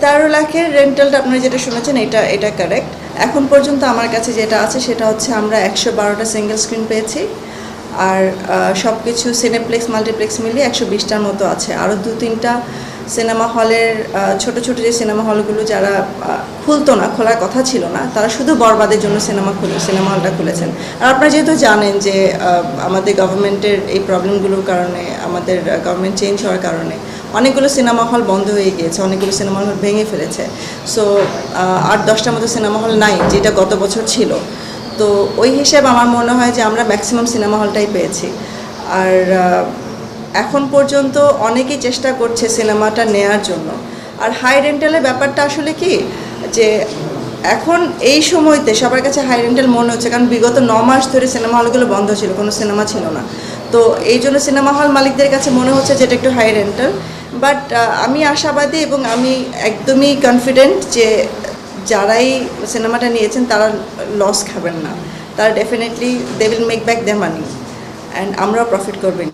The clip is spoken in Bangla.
13 লাখের রেন্টালটা আপনারা যেটা শুনেছেন এটা কারেক্ট। এখন পর্যন্ত আমার কাছে যেটা আছে সেটা হচ্ছে আমরা 112টা সিঙ্গেল স্ক্রিন পেয়েছি, আর সব কিছু সিনেপ্লেক্স মাল্টিপ্লেক্স মিলিয়ে 120টার মতো আছে। আরও 2-3টা সিনেমা হলের ছোট ছোট যে সিনেমা হলগুলো যারা খুলতো না, খোলার কথা ছিল না, তারা শুধু বরবাদের জন্য সিনেমা হলটা খুলেছেন। আর আপনারা যেহেতু জানেন যে আমাদের গভর্নমেন্টের এই প্রবলেমগুলোর কারণে, আমাদের গভর্নমেন্ট চেঞ্জ হওয়ার কারণে অনেকগুলো সিনেমা হল বন্ধ হয়ে গিয়েছে, অনেকগুলো সিনেমা হল ভেঙে ফেলেছে। সো 8-10টার মতো সিনেমা হল নাই, যেটা গত বছর ছিল। তো ওই হিসেবে আমার মনে হয় যে আমরা ম্যাক্সিমাম সিনেমা হলটাই পেয়েছি। আর এখন পর্যন্ত অনেকেই চেষ্টা করছে সিনেমাটা নেয়ার জন্য। আর হাই রেন্টালের ব্যাপারটা আসলে কি, যে এখন এই সময়তে সবার কাছে হাই রেন্টাল মনে হচ্ছে, কারণ বিগত 9 মাস ধরে সিনেমা হলগুলো বন্ধ ছিল, কোনো সিনেমা ছিল না। তো এই জন্য সিনেমা হল মালিকদের কাছে মনে হচ্ছে যে এটা একটু হাই রেন্টাল। বাট আমি আশাবাদী এবং আমি একদমই কনফিডেন্ট যে যারাই সিনেমাটা নিয়েছেন তারা লস খাবেন না, তারা definitely they will make back the money, and আমরাও প্রফিট করবেন।